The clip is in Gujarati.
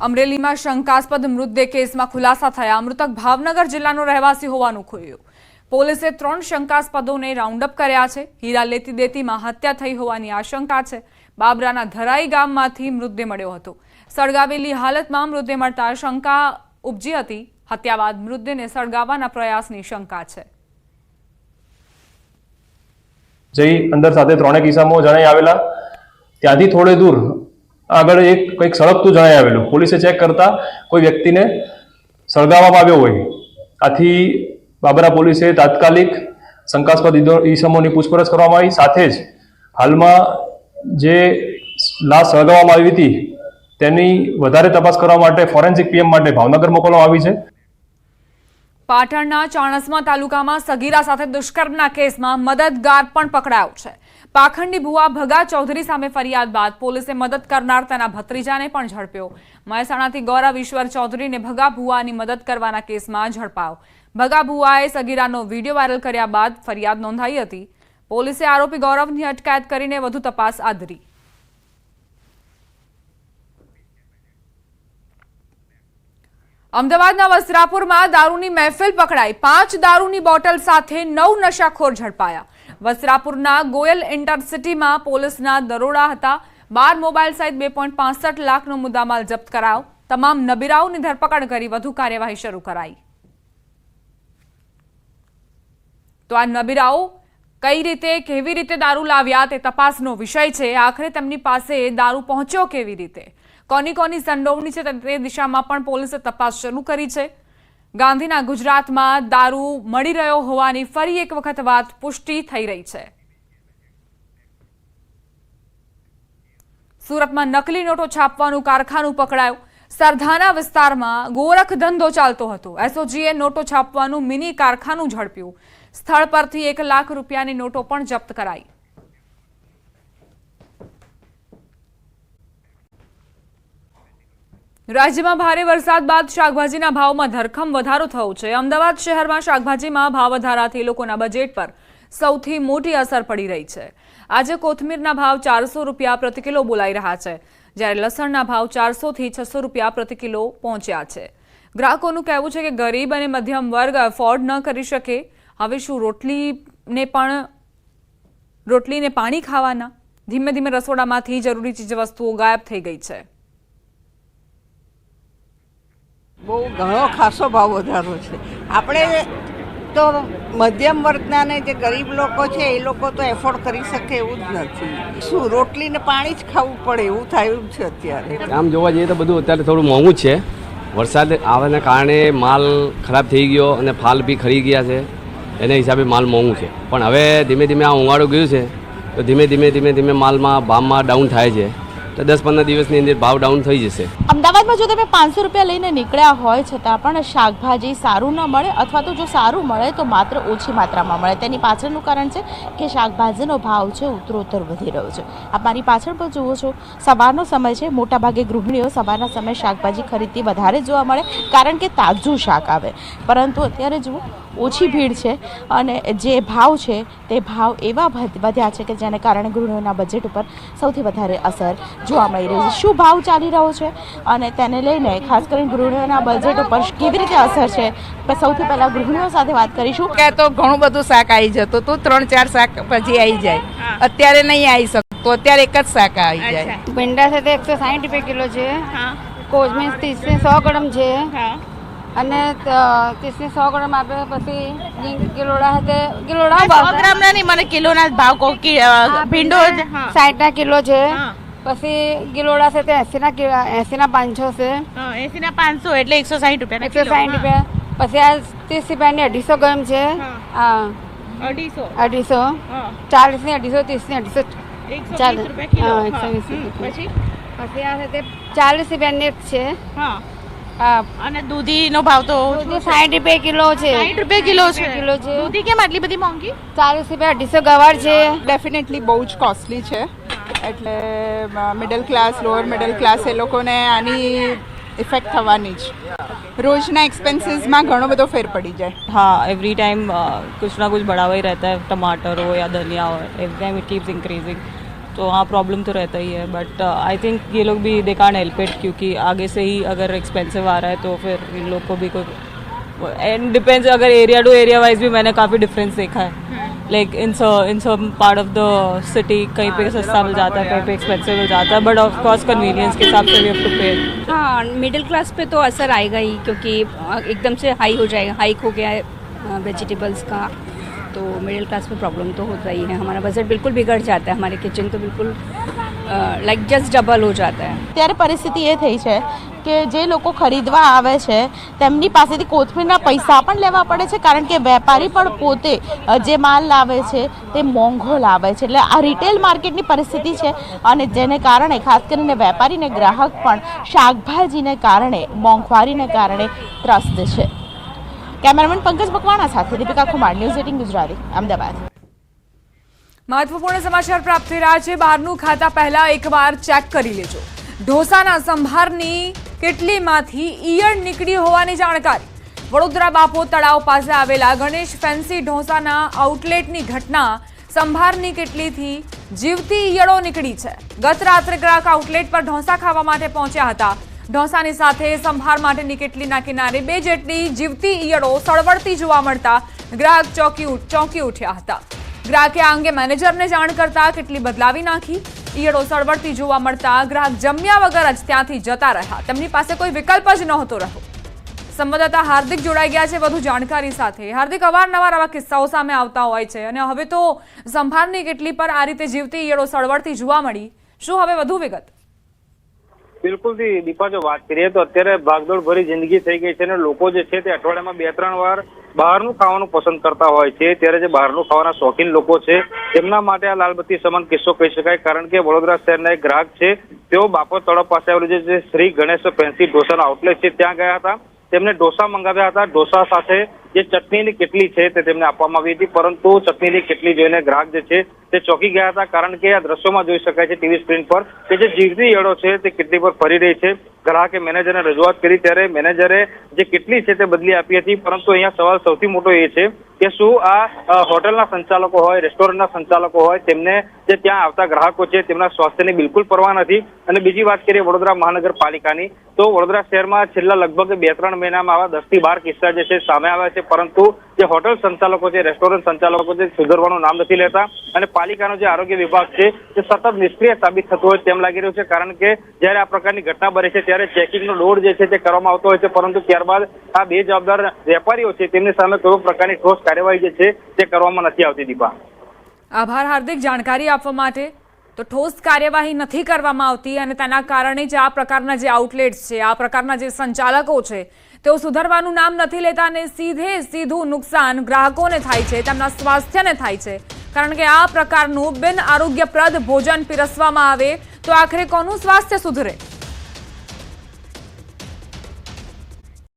અમરેલીમાં શંકાસ્પદ મૃતદેહ કેસમાં ખુલાસા થયા। મૃતક ભાવનગર જિલ્લાનો રહેવાસી હોવાનું ખુલ્યું। પોલીસે 3 શંકાસ્પદોને રાઉન્ડ અપ કર્યા છે। હીરા લેતી દેતીમાં હત્યા થઈ હોવાની આશંકા છે। બાબરાના ધરાઈ ગામમાંથી મૃતદેહ મળ્યો હતો। સળગાવેલી હાલતમાં મૃતદેહ મળતા શંકા ઉપજી હતી। હત્યા બાદ મૃતદેહને સળગાવવાના પ્રયાસની શંકા છે। જઈ અંદર સાથે ત્રણે કિસ્સામાં જણાઈ આવેલા ત્યાંથી થોડે દૂર આગળ એક કંઈક સળગતું જણાઈ આવેલું। પોલીસે ચેક કરતા કોઈ વ્યક્તિને સળગાવવામાં આવ્યો હોય। આથી બાબરા પોલીસે તાત્કાલિક શંકાસ્પદ ઈસમોની પૂછપરછ કરવામાં આવી। સાથે જ હાલમાં જે લાશ સળગાવવામાં આવી હતી તેની વધારે તપાસ કરવા માટે ફોરેન્સિક પીએમ માટે ભાવનગર મોકલવામાં આવી છે। પાટણના ચાણસ્મા તાલુકામાં સગીરા સાથે દુષ્કર્મના કેસમાં મદદગાર પણ પકડાયો છે। પાખંડી ભુવા ભગા ચૌધરી સામે ફરિયાદ બાદ પોલીસે મદદ કરનાર તેના ભત્રીજાને પણ ઝડપ્યો। મહેસાણાથી ગૌરવ ઈશ્વર ચૌધરીને ભગા ભુવાની મદદ કરવાના કેસમાં ઝડપાયો। ભગા ભુવાએ સગીરાનો વિડીયો વાયરલ કર્યા બાદ ફરિયાદ નોંધાઈ હતી। પોલીસે આરોપી ગૌરવની અટકાયત કરીને વધુ તપાસ હાથ ધરી। અમદાવાદના વસ્ત્રાપુરમાં દારૂની મહેફિલ પકડાઈ। 5 દારૂની બોટલ સાથે 9 નશાખોર ઝડપાયા। વસ્ત્રાપુરના ગોયલ ઇન્ટરસિટીમાં પોલીસના દરોડા હતા। 12 મોબાઈલ સહિત 2.65 લાખનો મુદ્દામાલ જપ્ત કરાયો। તમામ નબીરાઓની ધરપકડ કરી વધુ કાર્યવાહી શરૂ કરાઈ। તો આ નબીરાઓ કઈ રીતે કેવી રીતે દારૂ લાવ્યા તે તપાસનો વિષય છે। આખરે તેમની પાસે દારૂ પહોંચ્યો કેવી રીતે, કોની કોની સંડોવણી છે તે દિશામાં પણ પોલીસે તપાસ શરૂ કરી છે। ગાંધીના ગુજરાતમાં દારૂ મળી રહ્યો હોવાની ફરી એક વખત વાત પુષ્ટિ થઈ રહી છે। સુરતમાં નકલી નોટો છાપવાનું કારખાનું પકડાયું। સરધાના વિસ્તારમાં ગોરખ ધંધો ચાલતો હતો। એસઓજીએ નોટો છાપવાનું મિની કારખાનું ઝડપ્યું। સ્થળ પરથી 1 લાખ રૂપિયાની નોટો પણ જપ્ત કરાઈ। રાજ્યમાં ભારે વરસાદ બાદ શાકભાજીના ભાવમાં ધરખમ વધારો થયો છે। અમદાવાદ શહેરમાં શાકભાજીમાં ભાવ વધારાથી લોકોના બજેટ પર સૌથી મોટી અસર પડી રહી છે। આજે કોથમીરના ભાવ 400 રૂપિયા પ્રતિ કિલો બોલાઈ રહ્યા છે, જ્યારે લસણના ભાવ 400 થી 600 રૂપિયા પ્રતિ કિલો પહોંચ્યા છે। ગ્રાહકોનું કહેવું છે કે ગરીબ અને મધ્યમ વર્ગ અફોર્ડ ન કરી શકે। હવે શું રોટલીને પાણી ખાવાના? ધીમે ધીમે રસોડામાંથી જરૂરી ચીજવસ્તુઓ ગાયબ થઈ ગઈ છે। બહુ ઘણો ખાસો ભાવ વધારો છે। આપણે તો મધ્યમ વર્ગના ને જે ગરીબ લોકો છે એ લોકો તો એફોર્ડ કરી શકે એવું જ નથી। શું રોટલી ને પાણી જ ખાવું પડે એવું થયું છે અત્યારે। આમ જોવા જઈએ તો બધું અત્યારે થોડું મોંઘું જ છે। વરસાદ આવવાના કારણે માલ ખરાબ થઈ ગયો અને ફાલ બી ખરી ગયા છે, એને હિસાબે માલ મોંઘું છે। પણ હવે ધીમે ધીમે આ ઉનાળો ગયું છે તો ધીમે ધીમે માલમાં ભાવમાં ડાઉન થાય છે, તો 10-15 દિવસની અંદર ભાવ ડાઉન થઈ જશે। અમદાવાદમાં જો તમે 500 રૂપિયા લઈને નીકળ્યા હોય છતાં પણ શાકભાજી સારું ન મળે, અથવા તો જો સારું મળે તો માત્ર ઓછી માત્રામાં મળે। તેની પાછળનું કારણ છે કે શાકભાજીનો ભાવ છે ઉત્તરોત્તર વધી રહ્યો છે। આપ મારી પાછળ પણ જુઓ છો, સવારનો સમય છે, મોટાભાગે ગૃહિણીઓ સવારના સમયે શાકભાજી ખરીદતી વધારે જોવા મળે, કારણ કે તાજું શાક આવે। પરંતુ અત્યારે જુઓ ઓછી ભીડ છે અને જે ભાવ છે તે ભાવ એવા વધ્યા છે કે જેને કારણે ગૃહિણીઓના બજેટ ઉપર સૌથી વધારે અસર જોવા મળી રહી છે। શું ભાવ ચાલી રહ્યો છે અને તેને લઈને ખાસ કરીને ગૃહિણીઓના બજેટ ઉપર કેવી રીતે અસર છે, સૌથી પહેલાં ગૃહિણીઓ સાથે વાત કરીશું। કે તો ઘણું બધું શાક આવી જતું હતું, 3-4 શાક પછી આવી જાય, અત્યારે નહીં આવી શકતું, અત્યારે એક જ શાક આવી જાય। ભીંડા છે તે 160 રૂપિયા કિલો છે, કોથમીર 30 થી 100 ગ્રામ છે અને 30 થી 100 ગ્રામ આપે। પછી કિલોડા છે કિલોડા 100 ગ્રામ નહીં, મને કિલોના ભાવ ભીંડો 60 કિલો છે। પછી ગિલોડા છે તે 80 ના 500 છે। 80 ના 500 એટલે 160 રૂપિયા 160 રૂપિયા। પછી આ 30 રૂપિયાની 250 ગ્રામ છે। હા 250 40 ની 250 30 ની 250 હા 120 પછી આ છે તે 40 રૂપિયાની એક છે। અને દૂધીનો ભાવ તો 60 રૂપિયા કિલો છે। 60 રૂપિયા કિલો છે। દૂધી કેમ આટલી બધી મોંઘી? 40 રૂપિયા 250 ગવાર છે। ડેફિનેટલી બહુ જ કોસ્ટલી છે, એટલે middle class lower middle class એ લોકોને આની ઇફેક્ટ થવાની જ। રોજના एक्सपेंसेस में घणो બધો ફેર પડી જાય। हाँ, एवरी टाइम कुछ ना कुछ बढ़ावा ही रहता है। टमाटर हो या धनिया हो, every time it keeps increasing. तो वहाँ प्रॉब्लम तो रहता ही है, बट आई थिंक ये लोग भी दे कांट हेल्प इट, क्योंकि आगे से ही अगर एक्सपेंसिव आ रहा है तो फिर इन लोग को भी कोई एंड डिपेंड्स, अगर एरिया टू एरिया वाइज भी मैंने काफ़ी डिफरेंस देखा है। Like in some part of the city कहीं पे सस्ता मिल जाता है, कहीं पे एक्सपेंसिव मिल जाता है, बट ऑफ कोर्स कन्वीनियंस के हिसाब से वी हैव टू पे। हाँ, मिडिल क्लास पे तो असर आएगा ही, क्योंकि एकदम से हाई हो जाएगा, हाइक हो गया है वेजिटेबल्स का, तो मिडिल क्लास में प्रॉब्लम तो होता ही है। हमारा बजट बिल्कुल बिगड़ जाता है, हमारे किचन तो बिल्कुल લાઈક જસ્ટ ડબલ હો જાતા હૈ। ત્યારે પરિસ્થિતિ એ થઈ છે કે જે લોકો ખરીદવા આવે છે તેમની પાસેથી કોથમીરના પૈસા પણ લેવા પડે છે, કારણ કે વેપારી પણ પોતે જે માલ લાવે છે તે મોંઘો લાવે છે। એટલે આ રિટેલ માર્કેટની પરિસ્થિતિ છે, અને જેને કારણે ખાસ કરીને વેપારી ને ગ્રાહક પણ શાકભાજીને કારણે, મોંઘવારીને કારણે ત્રસ્ત છે। કેમેરામેન પંકજ મકવાણા સાથે દીપિકા કુમાર, ન્યૂઝ 18 ગુજરાતી, અમદાવાદ। મહત્વપૂર્ણ સમાચાર પ્રાપ્ત થઈ રહ્યા છે। બહારનું ખાતા પહેલા એકવાર ચેક કરી લેજો। ઢોસાના સંભારની કેટલીમાંથી ઈયળ નીકળી હોવાની જાણકારી। વડોદરા બાપો તળાવ પાસે આવેલા ગણેશ ફેન્સી ઢોસાના આઉટલેટની ઘટના। સંભારની કેટલીથી જીવતી ઈયળો નીકળી છે। ગત રાત્રે ગ્રાહક આઉટલેટ પર ઢોસા ખાવા માટે પહોંચ્યા હતા। ઢોસાની સાથે સંભાર માટેની કેટલીના કિનારે 2 જેટલી જીવતી ઈયળો સળવળતી જોવા મળતા ગ્રાહક ચોંકી ઉઠ્યા હતા। ગ્રાહકે આ અંગે મેનેજરને જાણ કરતા કેટલી બદલાવી નાખી। ઈયળો સળવળતી જોવા મળતા ગ્રાહક જમ્યા વગર જ ત્યાંથી જતા રહ્યા। તેમની પાસે કોઈ વિકલ્પ જ નહોતો રહ્યો। સંવાદદાતા હાર્દિક જોડાઈ ગયા છે વધુ જાણકારી સાથે। હાર્દિક, અવારનવાર આવા કિસ્સાઓ સામે આવતા હોય છે, અને હવે તો સંભારની કેટલી પર આ રીતે જીવતી ઈયળો સળવળતી જોવા મળી। શું હવે વધુ વિગત? બિલકુલ દીપા, જો વાત કરીએ તો અત્યારે ભાગદોડ ભરી જિંદગી થઈ ગઈ છે, અને લોકો જે છે તે અઠવાડિયામાં 2-3 વાર બહારનું ખાવાનું પસંદ કરતા હોય છે। ત્યારે જે બહારનું ખાવાના શોખીન લોકો છે તેમના માટે આ લાલબત્તી સમાન કિસ્સો કહી શકાય, કારણ કે વડોદરા શહેરના એક ગ્રાહક છે, તેઓ બાપો તળાવ પાસે આવેલું જે શ્રી ગણેશ ફેન્સી ઢોસાનો આઉટલેટ છે ત્યાં ગયા હતા। તેમને ઢોસા મંગાવ્યા હતા। ઢોસા સાથે જે ચટણીની કેટલી છે તે તેમને આપવામાં આવી હતી, પરંતુ ચટણીની કેટલી જોઈને ગ્રાહક જે છે તે ચોંકી ગયા હતા, કારણ કે આ દ્રશ્યોમાં જોઈ શકાય છે ટીવી સ્ક્રીન પર કે જે જીવતી ઈયળો છે તે કેટલી પર ફરી રહી છે। ગ્રાહકે મેનેજરને રજૂઆત કરી ત્યારે મેનેજરે જે કેટલી છે તે બદલી આપી હતી, પરંતુ અહીંયા સવાલ સૌથી મોટો એ છે કે શું આ હોટલના સંચાલકો હોય, રેસ્ટોરન્ટના સંચાલકો હોય, તેમને જે ત્યાં આવતા ગ્રાહકો છે તેમના સ્વાસ્થ્યની બિલકુલ પરવા નથી। અને બીજી વાત કરીએ વડોદરા મહાનગરપાલિકાની, તો વડોદરા શહેરમાં છેલ્લા લગભગ 2-3 મહિનામાં આવા 10 થી 12 કિસ્સા જે છે સામે આવ્યા છે, પરંતુ જે હોટલ સંચાલકો છે, રેસ્ટોરન્ટ સંચાલકો છે, સુધરવાનું નામ નથી લેતા, અને પાલિકાનો જે આરોગ્ય વિભાગ છે તે સતત નિષ્ક્રિય સાબિત થતો હોય તેમ લાગી રહ્યું છે, કારણ કે જ્યારે આ પ્રકારની ઘટના બને છે ત્યારે ચેકિંગનો દોર જે છે તે કરવામાં આવતો હોય છે, પરંતુ ત્યારબાદ આ બે જવાબદાર વેપારીઓ છે તેમની સામે કોઈ પ્રકારની ઠોસ કાર્યવાહી જે છે તે કરવામાં નથી આવતી। દીપા, આભાર હાર્દિક જાણકારી આપવા માટે। તો ઠોસ કાર્યવાહી નથી કરવામાં આવતી, અને તેના કારણે જ આ પ્રકારના જે આઉટલેટ્સ છે, આ પ્રકારના જે સંચાલકો છે તેઓ સુધરવાનું નામ નથી લેતા, અને સીધું નુકસાન ગ્રાહકોને થાય છે, તેમના સ્વાસ્થ્યને થાય છે, કારણ કે આ પ્રકારનું બિન આરોગ્યપ્રદ ભોજન પીરસવામાં આવે તો આખરે કોનું સ્વાસ્થ્ય સુધરે?